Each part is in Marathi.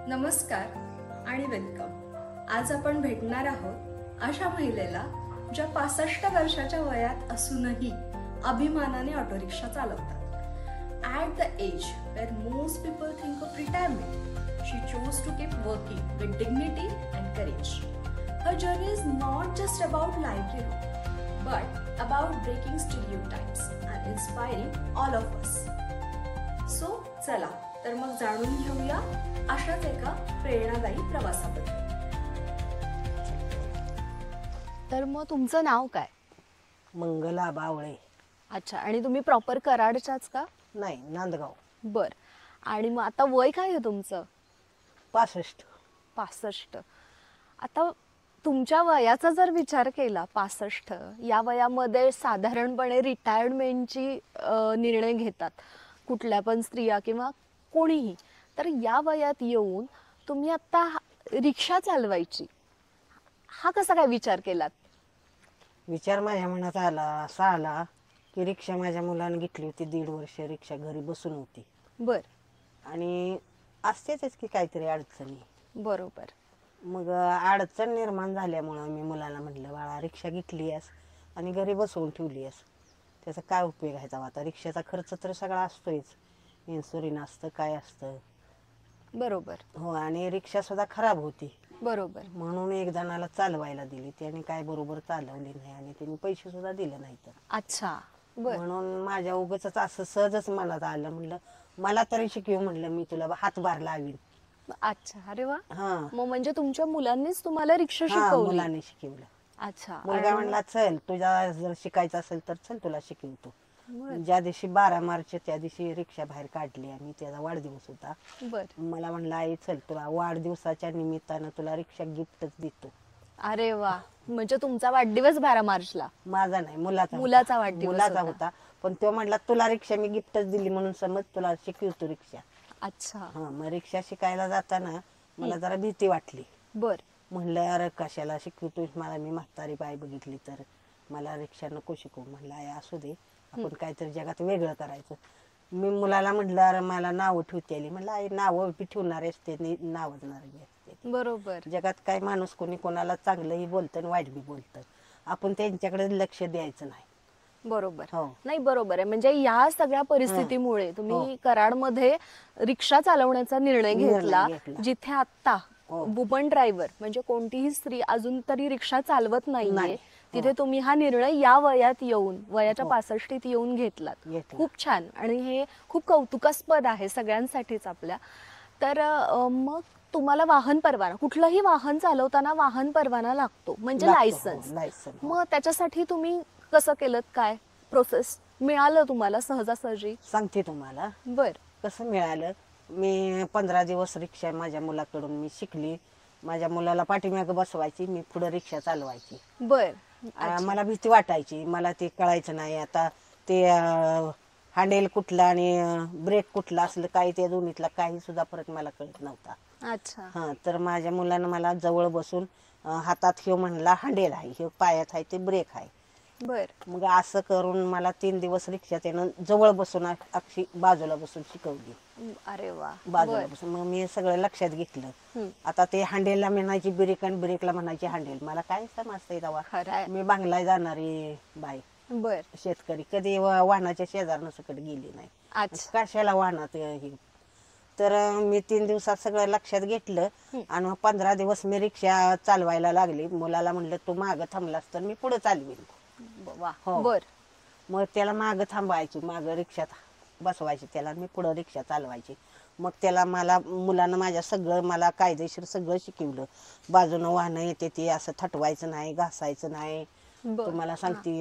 नमस्कार आणि वेलकम. आज आपण भेटणार आहोत अशा महिलेला ज्या 65 वर्षाच्या वयात असूनही अभिमानाने ऑटो रिक्षा चालवतात. At the age where most people think of retirement, she chose to keep working with dignity and courage. Her journey is not just about livelihood, but about breaking stereotypes and inspiring all of us. So, चला तर मग जाणून घेऊया अशाच एका प्रेरणादायी प्रवासाबद्दल. तर मग तुमचं नाव काय? मंगला बावळे. अच्छा, आणि तुम्ही प्रॉपर कराडच्याच का? नाही, नांदगाव. बर. आणि मग आता वय काय आहे तुमचं? 65. 65. आता तुमच्या वयाचा जर विचार केला, 65 या वयामध्ये साधारणपणे रिटायरमेंटची निर्णय घेतात कुठल्या पण स्त्रिया किंवा कोणीही. तर या वयात येऊन तुम्ही आता रिक्षा चालवायची, हा कसा काय विचार केलात? विचार माझ्या मनात असा आला की रिक्षा माझ्या मुलाने घेतली होती. 1.5 वर्ष रिक्षा घरी बसून होती. बर. आणि असतेच की काहीतरी अडचणी. बरोबर. मग अडचण निर्माण झाल्यामुळं मी मुलाला म्हटलं, बाळा रिक्षा घेतली आहेस आणि घरी बसवून ठेवली आहेस, त्याचा काय उपयोग आहे? आता रिक्षाचा खर्च तर सगळा असतोच, इन्शुरन्स असतं, काय असतं. बरोबर. हो, आणि रिक्षा सुद्धा खराब होती. बरोबर. म्हणून एक जणाला चालवायला दिली, त्याने काय बरोबर चालवली नाही आणि त्यांनी पैसे सुद्धा दिले नाहीत. अच्छा. बर. म्हणून माझ्या उगाच असं सहजच मनात आलं, म्हणलं मला तरी शिकव, म्हणलं मी तुला हातभार लावीन. अच्छा. अरे वा. हा, मग म्हणजे तुमच्या मुलांनीच तुम्हाला रिक्षा हा, शिकवली? मुलाने शिकवलं. अच्छा. मुलगा म्हणला, चल तुझ्या जर शिकायचं असेल तर चल तुला शिकवतो. ज्या दिवशी 12 मार्च त्या दिवशी रिक्षा बाहेर काढली आणि त्याचा वाढदिवस होता. बर. मला म्हणलं, आई चल तुला वाढदिवसाच्या निमित्तानं तुला रिक्षा गिफ्टच देतो. अरे वा. म्हणजे तुमचा वाढदिवस 12 मार्चला? माझा नाही, मुलाचा वाढदिवस मुलाचा होता. पण तो म्हणला, तुला रिक्षा मी गिफ्टच दिली म्हणून समज, तुला शिकवतो रिक्षा. अच्छा. हा, मग रिक्षा शिकायला जाताना मला जरा भीती वाटली. बर. म्हणलं, अरे कशाला शिकवतोय मला, मी म्हातारी बाई बघितली तर मला रिक्षा नको शिकवू. म्हणलं, आई असू दे, आपण काहीतरी जगात वेगळं करायचं. मी मुलाला म्हटलं, अरे मला नावं ठेवते आली. म्हणलं, आई नावं ठेवणारे असते, नावच असते. बरोबर. जगात काय माणूस कोणी कोणाला चांगलंही बोलतं आणि वाईट बी बोलतं, आपण त्यांच्याकडे लक्ष द्यायचं नाही. बरोबर. हो. नाही, बरोबर आहे. म्हणजे या सगळ्या परिस्थितीमुळे तुम्ही कराडमध्ये रिक्षा चालवण्याचा निर्णय घेतला, जिथे आता वुमन ड्रायव्हर म्हणजे कोणतीही स्त्री अजून तरी रिक्षा चालवत नाहीये, तिथे तुम्ही हा निर्णय या वयात येऊन, वयाच्या 65 येऊन घेतलात. खूप छान. आणि हे खूप कौतुकास्पद आहे सगळ्यांसाठीच आपल्या. तर मग तुम्हाला वाहन परवाना, कुठलंही वाहन चालवताना वाहन परवाना लागतो, म्हणजे लायसन्स. मग त्याच्यासाठी तुम्ही कसं केलं, काय प्रोसेस मिळालं तुम्हाला सहजासहजी? सांगते तुम्हाला. बर. कसं मिळालं, मी 15 दिवस रिक्षा माझ्या मुलाकडून मी शिकली. माझ्या मुलाला पाठीमागं बसवायची, मी पुढे रिक्षा चालवायची. बर. मला भीती वाटायची, मला ते कळायचं नाही आता ते हँडल कुठला आणि ब्रेक कुठला असलं, काही त्या दोन्हीतला काही सुद्धा फरक मला कळत नव्हता. अच्छा. हा, तर माझ्या मुलानं मला जवळ बसून हातात ह्यो म्हणला हँडल आहे, ह्यो पायात आहे ते ब्रेक आहे. बर. मग असं करून मला 3 दिवस रिक्षा त्यानं जवळ बसून अक्षी बाजूला बसून शिकवली. अरे वा. बाजूला बसून मग मी सगळं लक्षात घेतलं. आता ते हँडलला म्हणायची ब्रेक आणि ब्रेकला म्हणायची हँडल, मला काय समजतंय तेव्हा. मी बांगला जाणारी बाई, बर. शेतकरी, कधी वाहनाच्या शेजारनं सकट गेली नाही. अच्छा. कशाला वाहनात हे. तर मी 3 दिवसात सगळं लक्षात घेतलं आणि 15 दिवस मी रिक्षा चालवायला लागली. मुलाला म्हणलं, तू मागं थांबलास तर मी पुढे चालवीन. हो. बर. मग त्याला मागं थांबायची, मागं रिक्षात बसवायची त्याला, मी पुढं रिक्षा चालवायची. मग त्याला मुलानं माझ्या सगळं मला कायदेशीर सगळं शिकवलं. बाजूनं वाहनं येते ते असं थटवायचं नाही, घासायचं नाही. तुम्हाला सांगते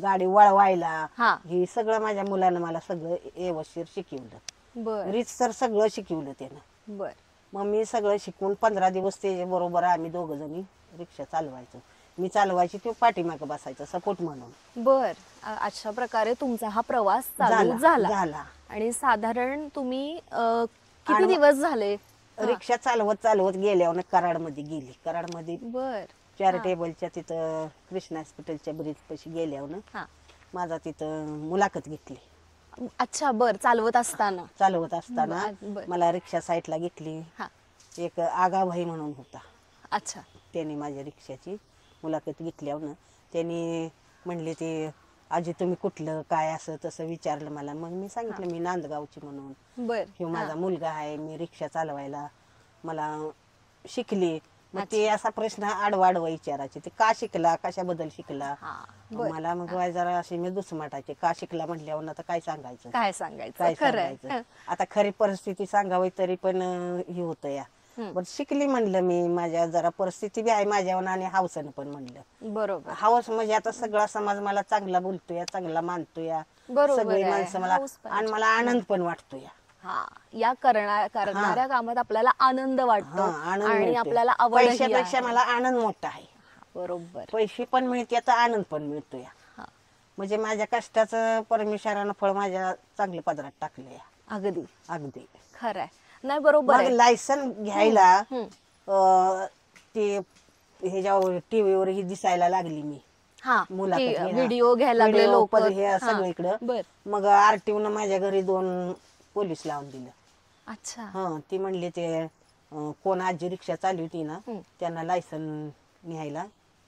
गाडी वळवायला, हे सगळं माझ्या मुलानं मला सगळं व्यवस्थित शिकवलं. रीत तर सगळं शिकवलं त्यानं. बर. मग मी सगळं शिकवून 15 दिवस त्याच्या बरोबर आम्ही 2 जणी रिक्षा चालवायचो. मी चालवायची, तो पाठीमागे बसायचा सपोर्ट म्हणून. बर. अशा प्रकारे तुमचा हा प्रवास चालू झाला. आणि साधारण तुम्ही किती दिवस झाले रिक्षा चालवत गेल्यावर कराडमध्ये गेली. कराडमध्ये बर चॅरिटेबलच्या तिथं कृष्णा हॉस्पिटलच्या ब्रिज पाशी गेल्यावर माझा तिथं मुलाखत घेतली. अच्छा. बर. चालवत असताना मला रिक्षा साईडला घेतली. एक आगाभाई म्हणून होता, अच्छा. त्यांनी माझ्या रिक्षाची मुलाखत घेतल्यावर त्यांनी म्हणले ते आजी तुम्ही कुठलं काय असं तसं विचारलं मला. मग मी सांगितलं मी नांदगावची म्हणून, बर. हे माझा मुलगा आहे, मी रिक्षा चालवायला मला शिकली. मग ते असा प्रश्न आडवा विचारायचे, ते का शिकला, कशाबद्दल शिकला. मला मग जरा अशी मी दुसमाटाचे का शिकला म्हटल्यावर आता काय सांगायचं, काय सांगायचं, काय खरंय. सांगायचं. आता खरी परिस्थिती सांगावी तरी पण हे होतं या. बरं शिकली म्हणलं मी, माझ्या जरा परिस्थिती बी आहे माझ्यावर आणि हौसानं पण म्हणलं. बरोबर. हौस म्हणजे आता सगळा समाज मला चांगला बोलतोय, चांगला मानतोय, बरोबर सगळी आहे. माणसं मला, हौस आणि मला आनंद पण वाटतोय. हा, या करणाऱ्या कामात आपल्याला आनंद वाटतो आनंद आणि मिळतोय. आपल्याला आवड पैशापेक्षा मला आनंद मोठा आहे. बरोबर. पैसे पण मिळते आता आनंद पण मिळतोय. हा. म्हणजे माझ्या कष्टाचं परमेश्वरानं फळ माझ्या चांगल्या पदरात टाकलंय. अगदी अगदी खरंय. नाही बरोबर मग आहे. लायसन घ्यायला हम्म. ते ह्याच्यावर टीव्हीवर ही दिसायला लागली मी, हा, मुलाखत की घ्या. व्हिडिओ घ्यायला लागले व्हिडिओ लोक. हे सगळीकडं. बर. मग आरटीओनं माझ्या घरी 2 पोलीस लावून दिलं. अच्छा. ती म्हणली ते कोण आजी रिक्षा चालवती ना त्यांना लायसन न्यायला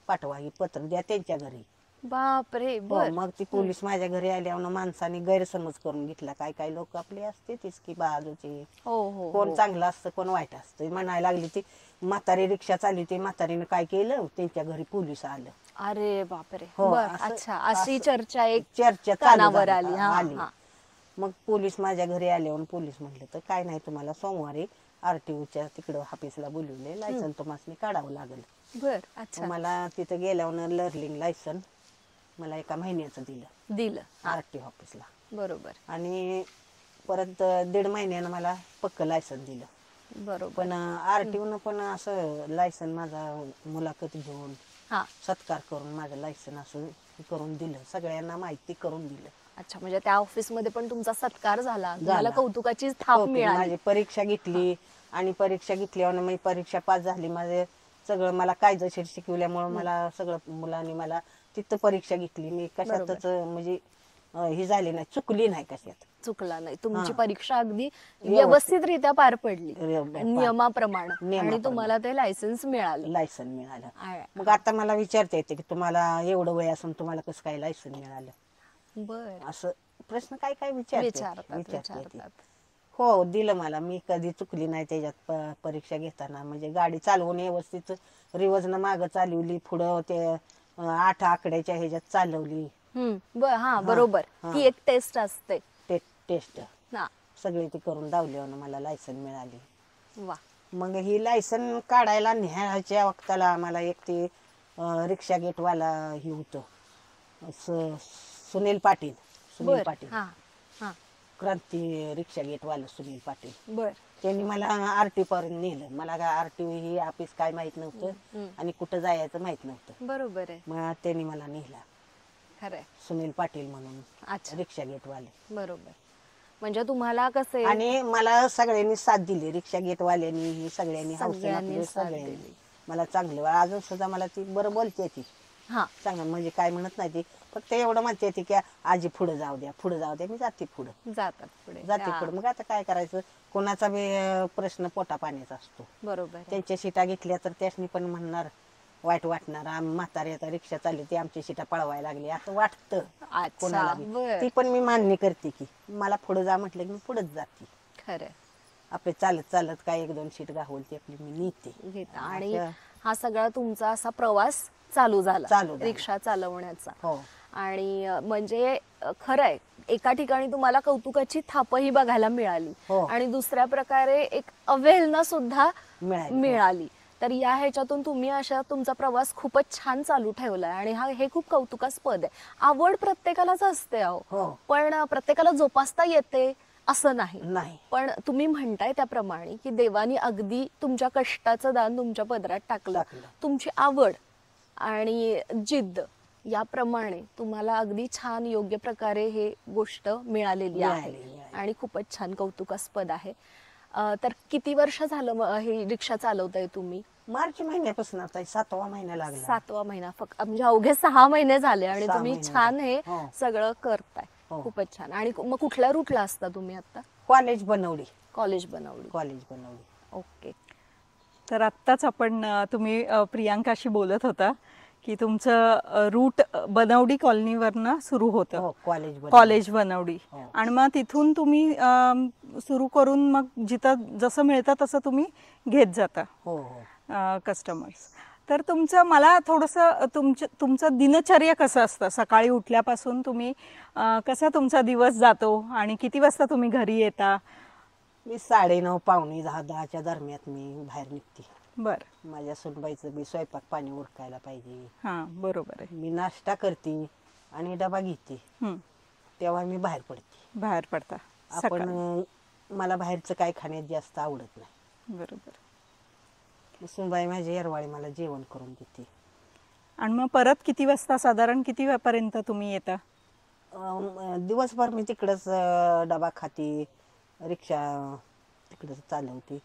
पाठवा, हे पत्र द्या त्यांच्या घरी. बापरे. बर. मग ती पोलीस माझ्या घरी आल्यावर माणसाने गैरसमज करून घेतला. काय काय लोक आपले असते तीच की बाजूचे, हो हो. कोण चांगलं असतं कोण वाईट असतं. म्हणायला लागली ती म्हातारी रिक्षा चालवते, म्हातारीने काय केलं त्यांच्या घरी पोलीस आलं. अरे बापरे. हो, बर. असं- अच्छा, अशी असं चर्चा एक चर्चा चालू कानावर झाली. आली. हा, आली. हा. मग पोलीस माझ्या घरी आल्यावर पोलीस म्हणले तर काय नाही, तुम्हाला सोमवारी आरटीओच्या तिकडं ऑफिसला बोलवले, लायसन तुम्हाला काढावं लागेल. बर. अच्छा. मला तिथं गेल्यावर लर्निंग लायसन मला 1 महिन्याचं दिलं. आरटीओ ऑफिसला. बरोबर. आणि परत 1.5 महिन्यानं मला पक्क लायसन दिलं. बरोबर. पण आरटीओनं पण असं लायसन माझा मुलाखत घेऊन हा. सत्कार करून माझं लायसन असं करून दिलं, सगळ्यांना माहिती करून दिलं. अच्छा, म्हणजे त्या ऑफिस मध्ये पण तुमचा सत्कार झाला, तुम्हाला कौतुकाची थाप हो, मिळाली. माझी परीक्षा घेतली आणि परीक्षा घेतल्यावर मी परीक्षा पास झाली. माझे सगळं मला कायदेशीर शिकवल्यामुळे मला सगळं मुलांनी मला तिथं परीक्षा घेतली. मी कशातच म्हणजे ही झाली नाही, चुकली नाही कशात. चुकला नाही. तुमची परीक्षा अगदी व्यवस्थितरित्या पार पडली नियमाप्रमाणे आणि तुम्हाला ते लायसन्स मिळालं. लायसन मिळालं. मग आता मला विचारता येते की तुम्हाला एवढं वय असून तुम्हाला कसं काय लायसन मिळालं, बर. असं प्रश्न काय काय विचारतात. विचारतात. हो, दिलं मला. मी कधी चुकली नाही त्याच्यात परीक्षा घेताना. म्हणजे गाडी चालवून व्यवस्थित रिवर्सनं मागं चालवली, पुढं ते 8 आकड्याच्या ह्याच्यात चालवली. हा, बरोबर. ती एक टेस्ट असते. टेस्ट हा. सगळी ती करून दावल्यावर मला लायसन मिळाली. वा. मग ही लायसन काढायला न्यायच्या वक्ताला आम्हाला एक ते रिक्षा गेटवाला हे होतं, सुनील पाटील. हा. हा. क्रांती रिक्षा गेटवाला सुनील पाटील. बर. त्यांनी मला आरटी पर्यंत नेलं. मला काय आरटी ही ऑफिस काय माहित नव्हतं आणि कुठं जायचं माहित नव्हतं. बरोबर आहे. मग त्यांनी मला नेला, खरंय. सुनील पाटील म्हणून अच्छा. रिक्षा गेटवाले. बरोबर. म्हणजे तुम्हाला कसं आणि मला सगळ्यांनी साथ दिली, रिक्षा गेटवाल्यांनी ही सगळ्यांनी सगळ्यांनी साथ सगळ्यांनी दिली. मला चांगलं. अजून सुद्धा मला ती बरं बोलते ती हा. चांगलं, म्हणजे काय म्हणत नाही ती, फक्त एवढं म्हणते ती की आजी पुढे जाऊ द्या, पुढे जाऊ द्या. मी जाते पुढे, जातात पुढे. जाते पुढे. मग आता काय करायचं, कोणाचा बी प्रश्न पोटा पाण्याचा असतो. बरोबर आहे. त्यांच्या सीटा घेतल्या तर त्यासनी पण म्हणणार, वाईट वाटणार. म्हातारी आता रिक्षा चालली ती आमची सीटा पळवायला लागली असं वाटतं कोणाला बी. बर. ती पण मी मान्य करते की मला पुढे जा म्हटलं की मी पुढेच जाते. खरंय. आपले चालत चालत काय 1-2 सीट गावलते आपली मी नेते. घेता. आणि हा सगळा तुमचा असा प्रवास चालू झाला रिक्षा चालवण्याचा. हो. आणि म्हणजे खरंय, एका ठिकाणी तुम्हाला कौतुकाची थापही बघायला मिळाली हो. आणि दुसऱ्या प्रकारे एक अवहेलना सुद्धा मिळाली. मिळाली. तर या ह्याच्यातून तुम्ही अशा तुमचा प्रवास खूपच छान चालू ठेवलाय आणि हे खूप कौतुकास्पद आहे. आवड प्रत्येकालाच असते हो. अहो, पण प्रत्येकाला जोपासता येते असं नाही. पण तुम्ही म्हणताय त्याप्रमाणे की देवानी अगदी तुमच्या कष्टाचं दान तुमच्या पदरात टाकलं. तुमची आवड आणि जिद्द याप्रमाणे तुम्हाला अगदी छान योग्य प्रकारे हे गोष्ट मिळालेली आहे आणि खूपच छान कौतुकास्पद आहे. तर किती वर्ष झालं हे रिक्षा चालवताय तुम्ही? मार्च महिन्यापासून आता 7वा महिना लागला. 7वा महिना फक्त, म्हणजे अवघे 6 महिने झाले आणि तुम्ही छान हे सगळं करताय. खूपच छान. आणि मग कुठल्या रूटला असता तुम्ही आता? कॉलेज बनवली. कॉलेज बनवली. कॉलेज बनवली. ओके. तर आत्ताच आपण तुम्ही प्रियांकाशी बोलत होता की तुमचं रूट बनवडी कॉलनीवरनं सुरू होतं. हो, कॉलेज बनवडी. हो. आणि मग तिथून तुम्ही सुरू करून मग जिथं जसं मिळतं तसं तुम्ही घेत जाता हो हो. कस्टमर्स. तर तुमचं मला थोडंसं तुमचं दिनचर्या कसं असतं? सकाळी उठल्यापासून तुम्ही कसा तुमचा दिवस जातो आणि किती वाजता तुम्ही घरी येता? मी 9:30 पावणे 10च्या दरम्यान मी बाहेर निघते. बरं. माझ्या सुनबाईचं मी स्वयंपाक पाणी उरकायला पाहिजे. हां, बरोबर आहे. मी नाश्ता करते आणि डबा घेते, हं. तेव्हा मी बाहेर पडते. बाहेर पडता आपण सकाळी. मला बाहेरचं काय खाण्यात जास्त आवडत नाही. बरोबर. सुनबाई माझी येरवाळी मला जेवण करून देते. आणि मग परत किती वाजता, साधारण किती वेळपर्यंत तुम्ही येता? दिवसभर मी तिकडंच डबा खाते, रिक्षा तिकडंच चालवते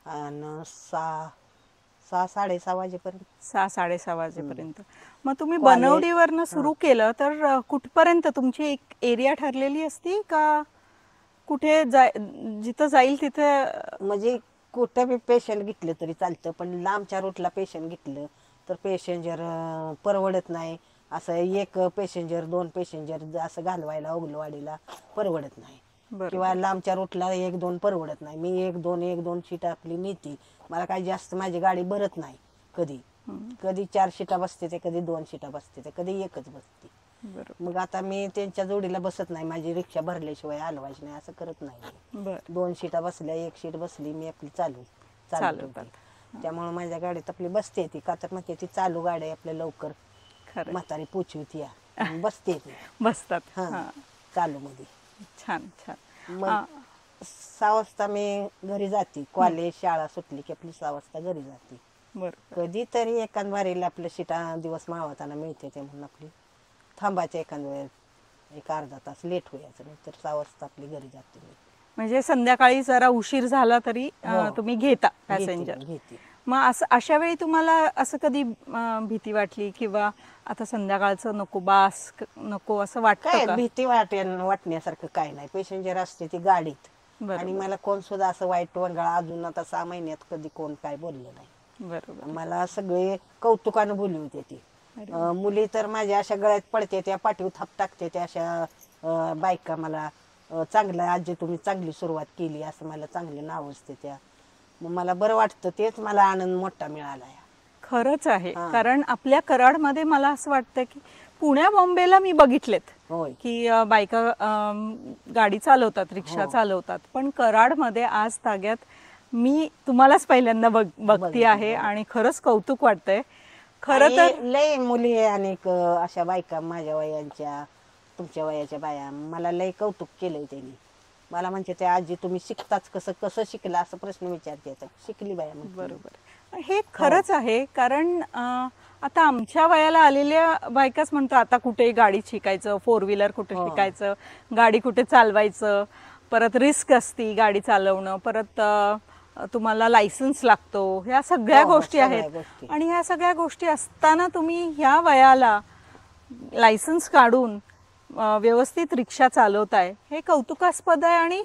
आणि 6-6:30 वाजेपर्यंत. 6-6:30 वाजेपर्यंत. मग तुम्ही बनवडीवरनं सुरू केलं तर कुठपर्यंत तुमची एक एरिया ठरलेली असती का कुठे जिथं जाईल तिथे? म्हणजे कुठं बी पेशंट घेतलं तरी चालतं, पण लांबच्या रूटला पेशंट घेतलं तर पॅसेंजर परवडत नाही. असं एक पॅसेंजर 2 पॅसेंजर असं घालवायला उगलवाडीला परवडत नाही. किंवा लांबच्या रूटला 1-2 परवडत नाही. मी 1-2 सीट आपली नेते. मला काही जास्त माझी गाडी भरत नाही. कधी 4 सीटा बसते ते, कधी 2 सीटा बसते ते, कधी एकच बसते. मग आता मी त्यांच्या जोडीला बसत नाही. माझी रिक्षा भरल्याशिवाय हलवायची नाही असं करत नाही. 2 सीटा बसल्या, 1 सीट बसली, मी आपली चालू त्यामुळे माझ्या गाडीत आपली बसते ती. का तर मग ती चालू गाडी आपल्या लवकर म्हातारी पोचवती बसते ती. बसतात. हा, चालू मध्ये. छान छान. मग 6 वाजता मी घरी जाते. कॉलेज शाळा सुटली की आपली 6 वाजता घरी जाते. कधीतरी एखादवारीला आपल्या सीटा दिवस मावताना मिळते ते म्हणून आपली थांबायचं एखाद वेळ, एक अर्धा तास लेट व्हायचं, तर 6 वाजता आपली घरी जाते मी. म्हणजे संध्याकाळी जरा उशीर झाला तरी तुम्ही घेता पॅसेंजर? घेते. मग अशा वेळी तुम्हाला असं कधी भीती वाटली किंवा आता संध्याकाळचं नको, बास नको असं वाटतं काय का? भीती वाटण्यासारखं काय नाही. पॅसेंजर असते ती गाडीत. आणि मला कोण सुद्धा असं वाईट वंगाळ अजून आता 6 महिन्यात कधी कोण काय बोललं नाही. बरोबर. मला सगळे कौतुकानं बोलली होती ती. मुली तर माझ्या अशा गळ्यात पडते, त्या पाठीवर थाप टाकते त्या अशा बायका. मला चांगलं, आजी तुम्ही चांगली सुरुवात केली असं मला चांगले नाव असते त्या. मग मला बरं वाटतं. तेच मला आनंद मोठा मिळाला. खरंच आहे. कारण आपल्या कराडमध्ये मला असं वाटतं की पुण्या बॉम्बेला मी बघितलेत की बायका गाडी चालवतात, रिक्षा चालवतात, पण कराडमध्ये आज ताग्यात मी तुम्हालाच पहिल्यांदा बघती आहे आणि खरंच कौतुक वाटतंय. खरं तर लय मुली आणि अशा बायका माझ्या वयांच्या, तुमच्या वयाच्या बाया मला लय कौतुक केलंय त्यांनी. मला म्हणजे ते आजी तुम्ही शिकताच कसं शिकला असं प्रश्न विचारते. शिकली बाया. बरोबर. हे खरंच आहे. कारण आता आमच्या वयाला आलेल्या बायकाच म्हणतो आता कुठे गाडी शिकायचं, 4 व्हीलर कुठे शिकायचं, गाडी कुठे चालवायचं, परत रिस्क असती गाडी चालवणं, परत तुम्हाला लायसन्स लागतो, ह्या सगळ्या गोष्टी आहेत. आणि ह्या सगळ्या गोष्टी असताना तुम्ही ह्या वयाला लायसन्स काढून व्यवस्थित रिक्षा चालवताय, हे कौतुकास्पद आहे. आणि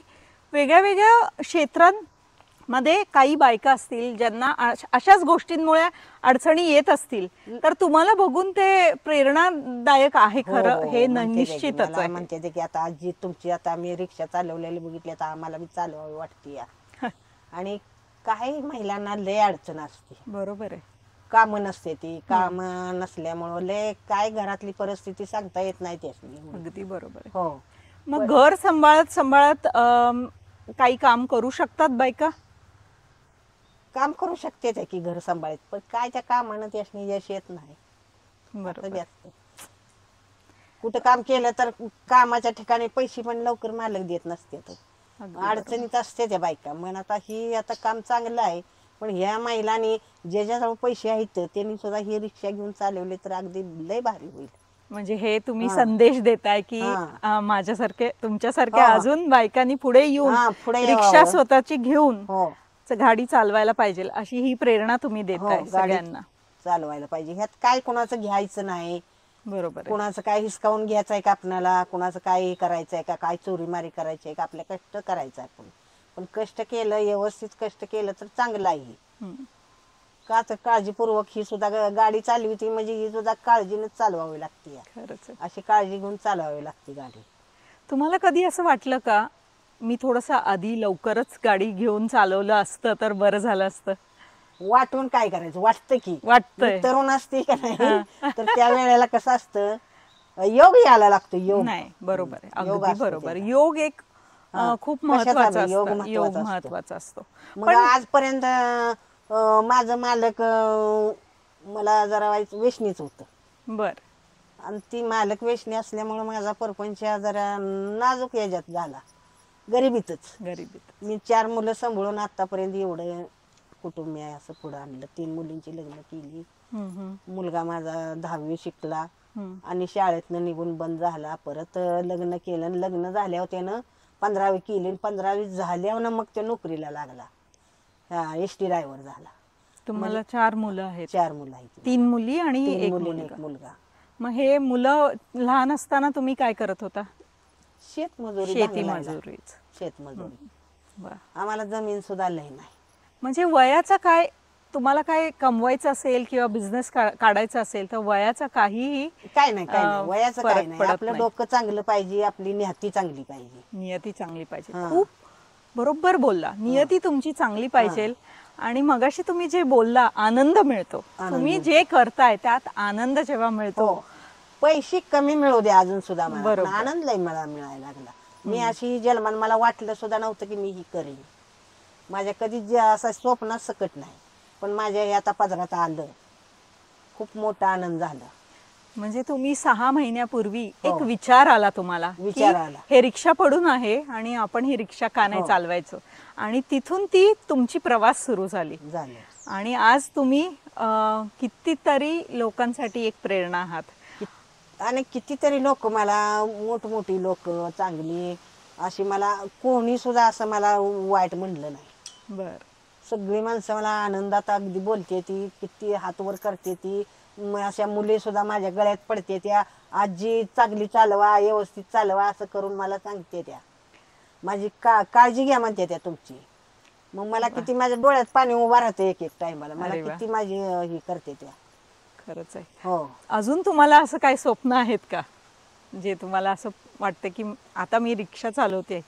वेगळ्या वेगळ्या क्षेत्रांमध्ये काही बायका असतील ज्यांना अशाच गोष्टींमुळे अडचणी येत असतील, तर तुम्हाला बघून ते प्रेरणादायक आहे. खरं हे निश्चितच आहे. म्हणते की आता आजी तुमची, आता आम्ही रिक्षा चालवलेली बघितली, आता आम्हाला बी चालवावी वाटते. आणि काही महिलांना लय अडचण असते. बरोबर आहे. काम नसते ती, काम नसल्यामुळं लय काय घरातली परिस्थिती सांगता येत नाही त्याची. अगदी बरोबर आहे. हो. मग घर सांभाळत काही काम करू शकतात बायका? काम करू शकते त्या की घर सांभाळत, पण काय त्या कामानं त्याशी यश येत नाही. बरोबर. कुठं काम केलं तर कामाच्या ठिकाणी पैसे पण लवकर मालक देत नसते. अडचणीत असते त्या बायका. म्हणून आता ही आता काम चांगलं आहे, पण ह्या महिलांनी ज्याच्याजवळ पैसे आहेत त्यांनी सुद्धा ही रिक्षा घेऊन चालवले तर अगदी लय भारी होईल. म्हणजे हे तुम्ही संदेश देताय की माझ्यासारखे, तुमच्यासारखे अजून बायकांनी पुढे येऊन रिक्षा स्वतःची घेऊन गाडी चालवायला पाहिजे, अशी ही प्रेरणा तुम्ही देताय सगळ्यांना. चालवायला पाहिजे. ह्यात काय कोणाचं घ्यायचं नाही. बरोबर. कोणाचं काय हिसकावून घ्यायचंय का आपल्याला, कोणाचं काय करायचंय का, काय चोरीमारी करायचंय का, आपल्या कष्ट करायचं आपण. पण कष्ट केलं, व्यवस्थित कष्ट केलं तर चांगलं आहे. का तर काळजीपूर्वक ही सुद्धा गाडी चालवती म्हणजे ही सुद्धा काळजीनेच चालवावी लागते. खरंच आहे. अशी काळजी घेऊन चालवावी लागते गाडी. तुम्हाला कधी असं वाटलं का मी थोडंसं आधी लवकरच गाडी घेऊन चालवलं असतं तर बरं झालं असतं? वाटून काय करायचं, वाटतं की वाटतंय. मी तरुण असते का नाही तर त्या वेळेला कसं असतं, योग यायला लागतो. योग नाही, बरोबर आहे, योग अगदी असतो बरोबर. त्याला. योग एक खूप महत्वाचा कशाचा बी योग असतो. योग महत्वाचा असतो. महत्वाचा असतो. मग आजपर्यंत माझं मालक मला जरा वेशनीच होतं बर. आणि ती मालक वेशनी असल्यामुळे माझा परपंच जरा नाजूक याच्यात झाला, गरिबीतच. गरिबीत. मी 4 मुलं सांभाळून आतापर्यंत एवढं कुटुंब आहे असं पुढं आणलं. 3 मुलींची लग्न केली. मुलगा माझा 10वी शिकला आणि शाळेतनं निघून बंद झाला. परत लग्न केलं. लग्न झाल्यावर त्यानं 15वी केली. 15वी झाल्यावर मग तो नोकरीला लागला. एसटी ड्रायव्हर झाला. तुम्हाला 4 मुलं आहेत? 4 मुलं आहेत. 3 मुली आणि 3 एक मुली आणि मुलगा. एक मुलगा. मग हे मुलं लहान असताना तुम्ही काय करत होता? शेतमजुरी, शेती भांगलायला. मजुरीच. शेतमजुरी. वा. आम्हाला जमीन सुद्धा लय नाही. म्हणजे वयाचा काय, तुम्हाला काय कमवायचं असेल किंवा बिझनेस काढायचा असेल तर वयाचा काहीही काय नाही, काय नाही, वयाचं फरक काय नाही. पडत आपलं नाही. डोकं चांगलं पाहिजे, आपली निहती चांगली पाहिजे. नियती चांगली पाहिजे. हा. खूप बरोबर बोलला. नियती तुमची चांगली पाहिजे. आणि मगाशी तुम्ही जे बोलला, आनंद मिळतो. तुम्ही जे करताय त्यात आनंद जेव्हा मिळतो. हो. पैसे कमी मिळू दे अजून सुद्धा मला, बरोबर. पण आनंद लय मला मिळायला लागला. मी अशी जन्मान मला वाटलं सुद्धा नव्हतं की मी ही करेन. माझ्या कधी असं स्वप्नात सकट नाही, पण माझ्या हे आता पदरात आलं. खूप मोठा आनंद झाला. म्हणजे तुम्ही 6 महिन्यापूर्वी हो. एक विचार आला तुम्हाला की विचार आला. हे रिक्षा पडून आहे आणि आपण ही रिक्षा का नाही हो. चालवायचं, आणि तिथून ती तुमची प्रवास सुरू झाली. झालं. आणि आज तुम्ही कितीतरी लोकांसाठी एक प्रेरणा आहात. आणि कितीतरी लोक मला, मोठमोठी लोक चांगली अशी, मला कोणी सुद्धा असं मला वाईट म्हणलं नाही. बर. सगळी माणसं मला आनंदात अगदी बोलते ती, किती हातवर करते ती. अशा मुली सुद्धा माझ्या गळ्यात पडते त्या, आजी चांगली चालवा, व्यवस्थित चालवा असं करून मला सांगते त्या. माझी काळजी घ्या म्हणते त्या तुमची. मग मला किती माझ्या डोळ्यात पाणी उभा राहते एक टाइमाला. मला अरे वा. किती माझी ही करते त्या. खरंच आहे. हो. अजून तुम्हाला असं काही स्वप्न आहेत का, जे तुम्हाला असं वाटतं की आता मी रिक्षा चालवते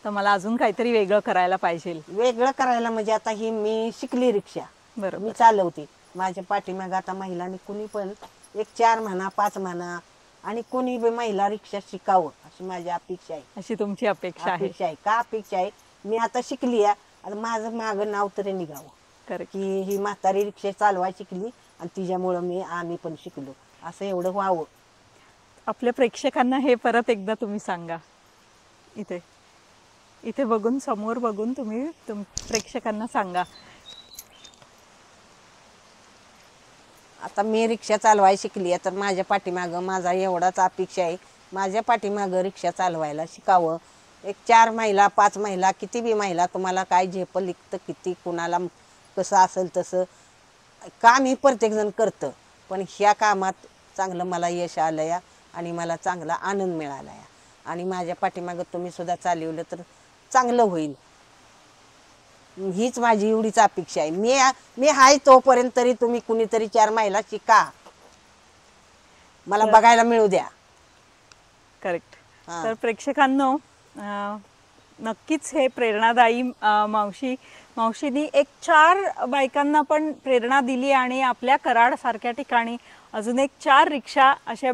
तर मला अजून काहीतरी वेगळं करायला पाहिजे? वेगळं करायला म्हणजे आता ही मी शिकली रिक्षा, बरोबर. मी चालवते. माझ्या पाठीमागे आता महिलांनी कुणी पण एक 4 म्हणा 5 म्हणा आणि कोणी बी महिला रिक्षा शिकावं अशी माझी अपेक्षा आहे. अशी तुमची अपेक्षा आहे? अपेक्षा आहे. का अपेक्षा आहे, मी आता शिकली आहे, आता माझं मागं नाव तरी निघावं करेक्ट. की ही म्हातारी रिक्षा चालवाय शिकली आणि तिच्यामुळं आम्ही पण शिकलो असं एवढं व्हावं. आपल्या प्रेक्षकांना हे परत एकदा तुम्ही सांगा. इथे इथे बघून, समोर बघून तुम्ही प्रेक्षकांना सांगा. आता मी रिक्षा चालवायला शिकली आहे तर माझ्या पाठीमागं माझा एवढाच अपेक्षा आहे, माझ्या पाठीमागं रिक्षा चालवायला शिकावं. एक 4 महिला 5 महिला किती बी महिला तुम्हाला काय झेप लिखतं, किती कुणाला कसं असेल तसं काम ही प्रत्येकजण करतं, पण ह्या कामात चांगलं मला यश आलं या आणि मला चांगला आनंद मिळाला या. आणि माझ्या पाठीमागं तुम्ही सुद्धा चालवलं तर चांगलं होईल, हीच माझी एवढीच अपेक्षा आहे. मी हाय तोपर्यंत तरी तुम्ही कुणीतरी 4 महिला शिका, मला बघायला मिळू द्या. करेक्ट. हा. तर प्रेक्षकांनो, नक्कीच हे प्रेरणादायी मावशीनी एक 4 बायकांना पण प्रेरणा दिली आणि आपल्या कराड सारख्या ठिकाणी अजून एक 4 रिक्षा अशा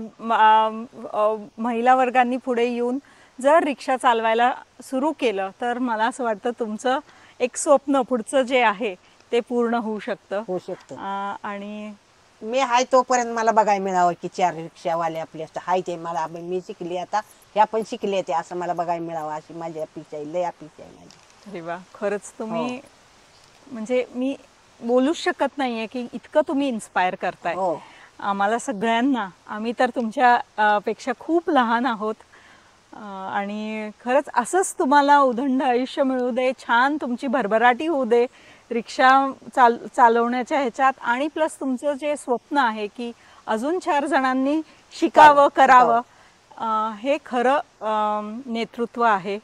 महिला वर्गांनी पुढे येऊन जर रिक्षा चालवायला सुरू केलं तर मला असं वाटतं तुमचं एक स्वप्न पुढचं जे आहे ते पूर्ण होऊ शकतं. होऊ शकतं. आणि मी हाय तोपर्यंत मला बघायला मिळावं की 4 रिक्षावाले आपले हाय ते, मला मी शिकली आता, ह्या पण शिकले ते, असं मला बघायला मिळावं अशी माझी अपेक्षा आहे, लय अपेक्षा आहे माझी. अरे वा, खरंच तुम्ही म्हणजे मी बोलूच शकत नाहीये की इतकं तुम्ही इन्स्पायर करताय हो. आम्हाला सगळ्यांना. आम्ही तर तुमच्या पेक्षा खूप लहान आहोत. आणि खरंच असंच तुम्हाला उदंड आयुष्य मिळू दे, छान तुमची भरभराटी होऊ दे रिक्षा चालवण्याच्या ह्याच्यात. आणि प्लस तुमचं जे स्वप्न आहे की अजून 4 जणांनी शिकावं, करावं, हे खरं नेतृत्व आहे.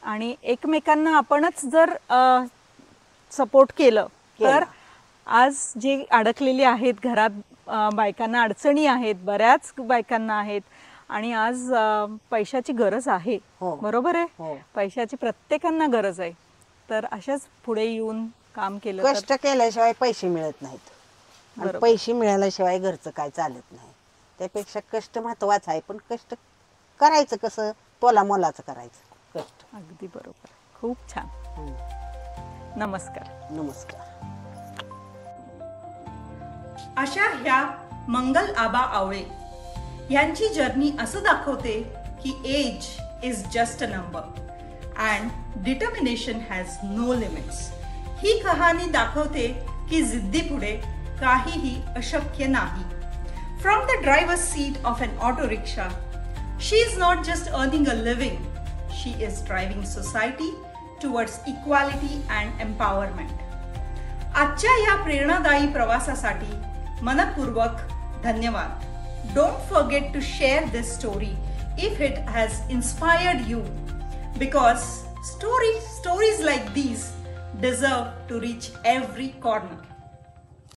आणि एकमेकांना आपणच जर सपोर्ट केलं तर आज जे अडकलेली आहेत घरात, बायकांना अडचणी आहेत, बऱ्याच बायकांना आहेत आणि आज पैशाची गरज आहे. हो. बरोबर आहे. हो. पैशाची प्रत्येकांना गरज आहे. तर अशाच पुढे येऊन काम केलं तर कष्ट केल्याशिवाय पैसे मिळत नाहीत आणि बरोबर. पैसे मिळाल्याशिवाय घरचं काय चालत नाही. त्यापेक्षा कष्ट महत्वाचं आहे, पण कष्ट करायचं कसं, तोला मोलाचं करायचं कष्ट. अगदी बरोबर. खूप छान. नमस्कार. नमस्कार. अशा ह्या मंगल आबा आवळे यांची जर्नी असं दाखवते की age is just a number and determination has no limits. ही कहाणी दाखवते की जिद्दीपुढे काहीही अशक्य नाही. From the driver's seat of an auto rickshaw, she is not just earning a living, she is driving society towards equality and empowerment. आजच्या या प्रेरणादायी प्रवासासाठी मनपूर्वक धन्यवाद. Don't forget to share this story if it has inspired you, because stories like these deserve to reach every corner.